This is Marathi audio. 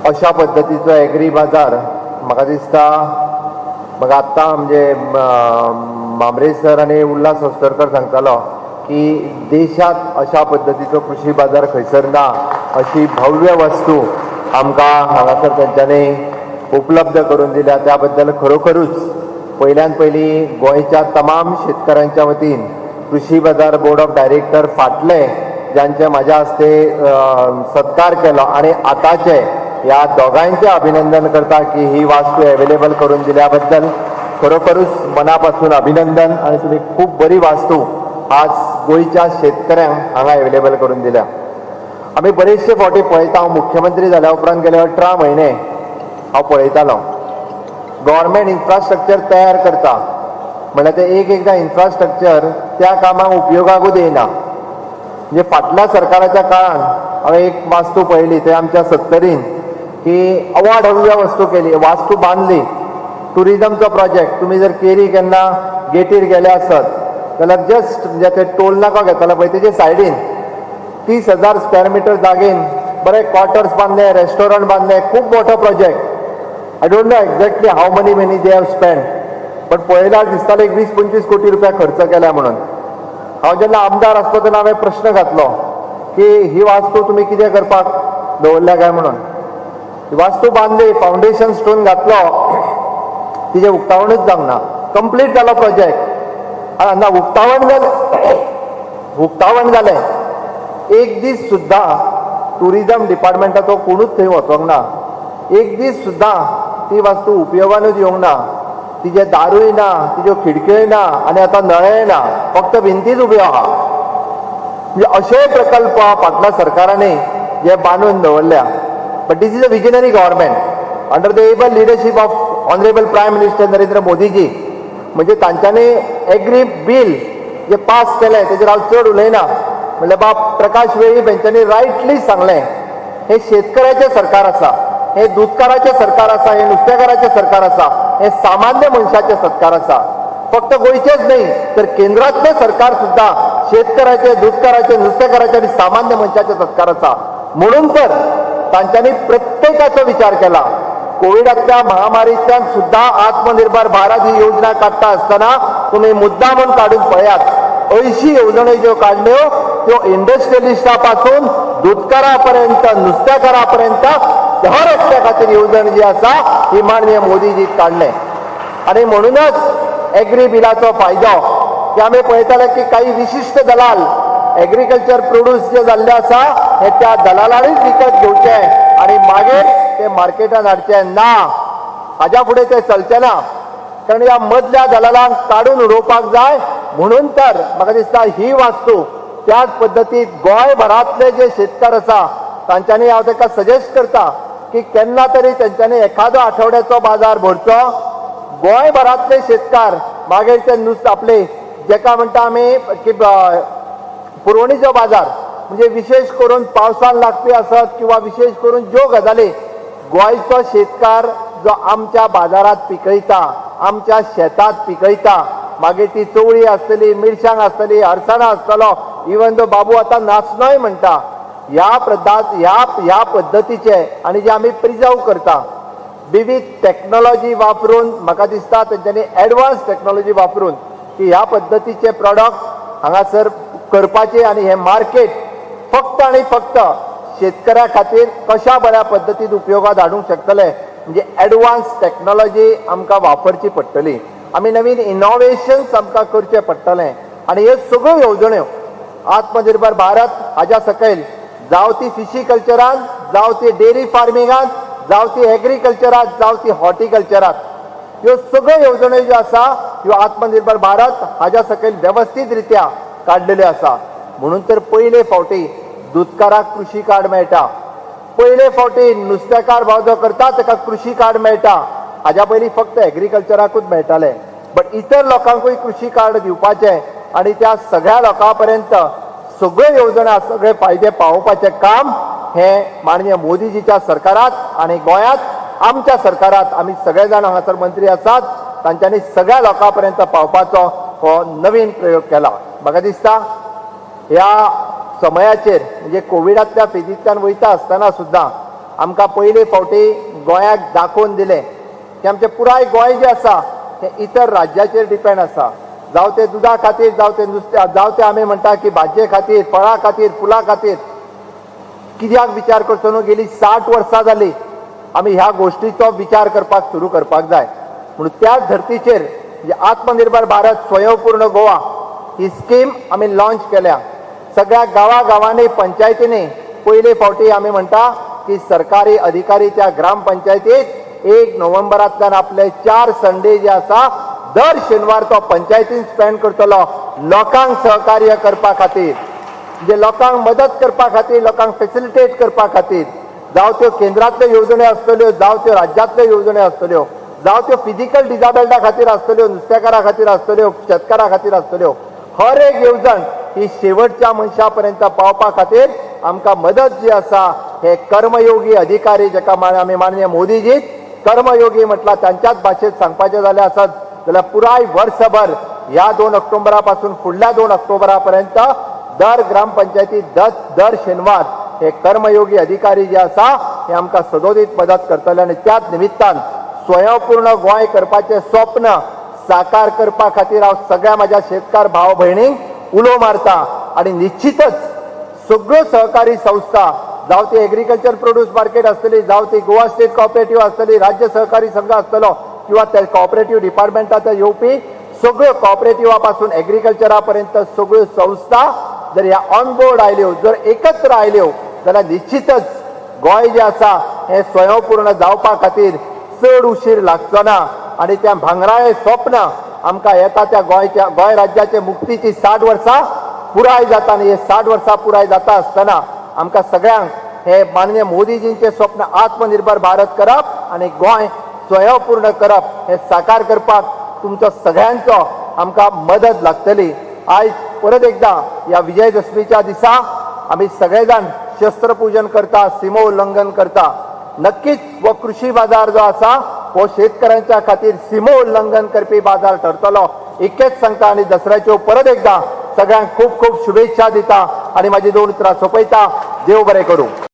अशा पद्धतीचो एग्री बाजार म्हाका दिसता म्हाका आत्तां म्हणजे मामरे सर आनी उल्हास हस्तरकर सांगतालो की देशात अशा पद्धतीचो कृषी बाजार खंयसर ना अशी भव्य वस्तू आमकां हांगासर तेंच्यांनी उपलब्ध करून दिल्या त्या बद्दल खरोखरूच पयल्यान पयली गोंयच्या तमाम शेतकारांच्या वतीन कृषी बाजार बोर्ड ऑफ डायरेक्टर फाटले ज्यांचे म्हाज्या हस्ते सत्कार केलो आणि आतांचे ह्या दोगांचे अभिनंदन करता की ही वास्तू अवेलेबल करून दिल्या बद्दल खरोखरूच मनापासून अभिनंदन आणि तुम्ही खूप बरी वास्तू आज गोंयच्या शेतकऱ्यांक हांगा अवेलेबल करून दिल्या. आमी बरेचशे फावटी पळयता हांव मुख्यमंत्री जाल्या उपरांत गेले 18 म्हयने हांव पळयतालो गव्हर्मेंट इन्फ्रास्ट्रक्चर तयार करता म्हणल्यार ते एकदां इन्फ्रास्ट्रक्चर त्या कामाक उपयोगाकूच येना. म्हणजे फाटल्या सरकाराच्या काळान हांवें एक वास्तू पळयली ते आमच्या 70रीन की अवाढव्य वस्तू केली वास्तू बांदली टुरिजमचो प्रोजेक्ट. तुमी जर केरी केन्ना गेटीर गेले आसत जाल्यार जस्ट म्हणजे ते टोल नाका घेतालो पळय तेजे सायडीन 30,000 स्क्वेअर मीटर जागेन बरे क्वार्टर्स बांदले रेस्टॉरंट बांदले खूब मोठो project. I don't know exactly how money they have spend but पळयल्यार दिसतालो एक 20-25 कोटी रुपया खर्च केल्या म्हणून. हांव जेन्ना आमदार आसलो तेन्ना हांवें प्रश्न घातलो की ही वास्तू तुमी कितें करपाक दवरल्या काय म्हणून. ही वास्तू बांदली फावंडेशन स्टोन घातलो तिजें उक्तावणूच जावंक ना. कंप्लीट जालो प्रोजेक्ट आनी उक्तावण जालें एक दीस सुद्दां टुरिजम डिपार्टमेंटाचो कोणूच थंय वचोंक ना. एक दीस सुद्दां ती वास्तू उपयोगानूच येवंक ना. तिचे दारूय ना तिज्यो खिडक्योय ना आनी आतां नळेय ना फक्त भिंतीच उब्यो आहा. म्हणजे अशेय प्रकल्प फाटल्या सरकारांनी जे बांदून दवरल्या. But this is a visionary government under the able leadership of honourable prime minister Narendra मोदीजी. म्हणजे तांच्यांनी एग्री बील जे पास केलें तेजेर हांव चड उलयना म्हणल्यार बाब प्रकाश वेळीप हेंच्यांनी रायटली सांगलें हे शेतकऱ्याचें सरकार आसा हे दूधकाराचें सरकार आसा हे नुस्तेकाराचें सरकार आसा हे सामान्य मनशाचें सरकार आसा. फक्त गोंयचेच न्ही तर केंद्रातलें सरकार सुद्दां शेतकऱ्याचे दूधकाराचे नुस्तेकाराचे आनी सामान्य मनशाचें सरकार आसा. म्हणून तर तांच्यांनी प्रत्येकाचो विचार केला. कोविडाच्या महामारींतल्यान सुद्दां आत्मनिर्भर भारत ही योजना काडटा आसतना तुमी मुद्दामून काडून पळयात 80 येवजण्यो ज्यो काडल्यो त्यो इंडस्ट्रियलिस्टा पासून दूधकारा पर्यंत नुस्तेकारा पर्यंत हर एकट्या खातीर येवजण जी आसा ही माननीय मोदीजी काडले. आनी म्हणूनच एग्री बिलाचो फायदो की आमी पळयताले की काही विशिश्ट दलाल एग्रीकल्चर प्रोड्यूस जे जाल्ले आसा हे त्या दलालांनीच विकत घेवचे आनी मागीर ते मार्केटान हाडचे ना. हाज्या फुडें ते चलचे ना कारण ह्या मदल्या दलालांक काडून उडोवपाक जाय. म्हणून तर म्हाका दिसता ही वास्तू त्याच पद्दतीन गोंयभरांतले जे शेतकार आसा तांच्यांनी हांव ताका सजेस्ट करता की केन्ना तरी तेंच्यांनी एखादो आठवड्याचो बाजार भरचो. गोंयभरांतले शेतकार मागीर ते नुस्तें आपले जेका म्हणटा आमी की पुरवणीचो बाजार म्हणजे विशेष करून पावसान लागपी आसत किंवा विशेष करून ज्यो गजाली गोंयचो शेतकार जो आमच्या बाजारात पिकयता आमच्या शेतात पिकयता मागीर ती चवळी आसतली मिरसांग आसतली अळसाणा आसतलो इवन तो बाबू आतां नाचणोय म्हणटा ह्या पद्दतीचे आनी जे आमी प्रिजर्व करता विविध टॅक्नॉलॉजी वापरून म्हाका दिसता तेंच्यांनी एडवान्स टॅक्नॉलॉजी वापरून की ह्या पद्दतीचे प्रॉडक्ट हांगासर करपाचे आनी हे मार्केट फक्त आनी फक्त शेतकऱ्या खातीर कशा बऱ्या पद्दतीन उपयोगात हाडूंक शकतले. म्हणजे एडवान्स टॅक्नॉलॉजी आमकां वापरची पडटली. आमी नवीन इनोव्हेशन्स आमकां करचें पडटलें आनी ह्यो सगळ्यो येवजण्यो आत्मनिर्भर भारत हाज्या सकयल जावं ती फिशिकल्चरान जावं ती डेरी फार्मिंगान जावं ती एग्रीकल्चरात जावं ती हॉर्टिकल्चरात ह्यो सगळ्यो येवजण्यो ज्यो आसा ह्यो आत्मनिर्भर भारत हाज्या सकयल वेवस्थीत रित्या काडलेल्यो आसा. म्हणून तर पयले फावटी दूधकाराक कृषी कार्ड मेळटा. पयले फावटी नुस्तेकार भाव जो करता ताका कृषी कार्ड मेळटा. हाज्या पयलीं फक्त एग्रीकल्चराकूच मेळटालें. बट इतर लोकांकूय कृषी कार्ड दिवपाचें आनी त्या सगळ्या लोकां पर्यंत सगळ्यो येवजण्या सगळे फायदे पावोवपाचें काम हे माननीय मोदीजीच्या सरकारात आनी गोंयांत आमच्या सरकारात आमी सगळे जाण हांगासर मंत्री आसात तांच्यांनी सगळ्या लोकां पर्यंत पावपाचो हो नवीन प्रयोग केला. म्हाका दिसता ह्या समयाचेर म्हणजे कोविडांतल्या फेजींतल्यान वयता आसतना सुद्दां आमकां पयले फावटी गोंयाक दाखोवन दिलें की आमचें पुराय गोंय जें आसा तें इतर राज्याचेर डिपेंड आसा. जावं ते दुदा खातीर, जावं ते नुस्त्या, जावं ते आमी म्हणटा की भाजये खातीर, फळां खातीर, फुलां खातीर. कित्याक विचार करचो न्हू, गेलीं 60 वर्सां जालीं आमी ह्या गोश्टीचो विचार करपाक सुरू करपाक जाय. म्हणून त्याच धर्तीचेर जे आत्मनिर्भर भारत स्वयंपूर्ण गोवा ही स्कीम आमी लॉन्च केल्या. सगळ्या गांवांनी पंचायतींनी पयले फावटी आमी म्हणटा की सरकारी अधिकारी त्या ग्रामपंचायतीत 1 नोव्हेंबरांतल्यान आपले 4 संडे जे आसा दर शेनवार तो पंचायतीन स्पेंड करतलो लोकांक सहकार्य करपा खातीर, म्हणजे लोकांक मदत करपा खातीर, लोकांक फेसिलिटेट करपा खातीर. जावं त्यो केंद्रांतल्यो येवजण्यो आसतल्यो, जावं त्यो राज्यांतल्यो येवजण्यो आसतल्यो, जावं त्यो फिजिकल डिसेबल्डा खातीर आसतल्यो, नुस्तेकारां खातीर आसतल्यो, शेतकारां खातीर आसतल्यो. हर एक येवजण ही शेवटच्या मनशा पर्यंत पावपा खातीर आमकां मदत जी आसा हे कर्मयोगी अधिकारी, जाका आमी माननीय मोदीजी कर्मयोगी म्हटला, तांच्याच भाशेंत सांगपाचें जालें आसत जाल्यार पुराय वर्सभर ह्या 2 ऑक्टोबरा पासून फुडल्या 2 ऑक्टोबरा पर्यंत दर ग्रामपंचायतीत दर शेनवार हे कर्मयोगी अधिकारी जे आसा हे आमकां सदोदीत मदत करतले. आनी त्याच निमित्तान स्वयंपूर्ण गोंय करपाचें स्वप्न साकार करपा खातीर हांव सगळ्या म्हाज्या शेतकार भाव भयणींक उलो मारता. आनी निश्चितच सगळ्यो सहकारी संस्था, जावं ती एग्रीकल्चर प्रोड्यूस मार्केट आसतली, जावं ती गोवा स्टेट कोऑपरेटिव्ह आसतली, राज्य सहकारी संघ आसतलो, किंवा त्या कोऑपरेटिव्ह डिपार्टमेंटांत येवपी सगळ्यो कोऑपरेटिव्हा पासून एग्रीकल्चरा पर्यंत सगळ्यो संस्था जर ह्या ऑन बोर्ड आयल्यो, जर एकत्र आयल्यो जाल्यार निश्चितच गोंय जें आसा हें स्वयंपूर्ण जावपा खातीर चड उशीर लागचो ना. आनी त्या भांगराळें स्वप्न आमकां येता त्या गोंय राज्याचे मुक्तीची 60 वर्सां पुराय जाता. आनी हे 60 वर्सां पुराय जाता आसतना आमकां सगळ्यांक हे माननीय मोदीजींचें स्वप्न आत्मनिर्भर भारत करप आनी गोंय स्वयंपूर्ण करप हे साकार करपाक तुमचो सगळ्यांचो आमकां मदत लागतली. आयज परत एकदां ह्या विजयदशमीच्या दिसा आमी सगळे जाण शस्त्रपूजन करता, सिमो उल्लंघन करता. नक्कीच हो कृषी बाजार जो आसा हो शेतकऱ्यांच्या खातीर सिमो उल्लंघन करपी बाजार ठरतलो इतकेंच सांगता. आनी दसऱ्याच्यो परत एकदां सगळ्यांक खूब खूब शुभेच्छा दिता आनी म्हाजी 2 उतरां सोंपयता. देव बरें करूं.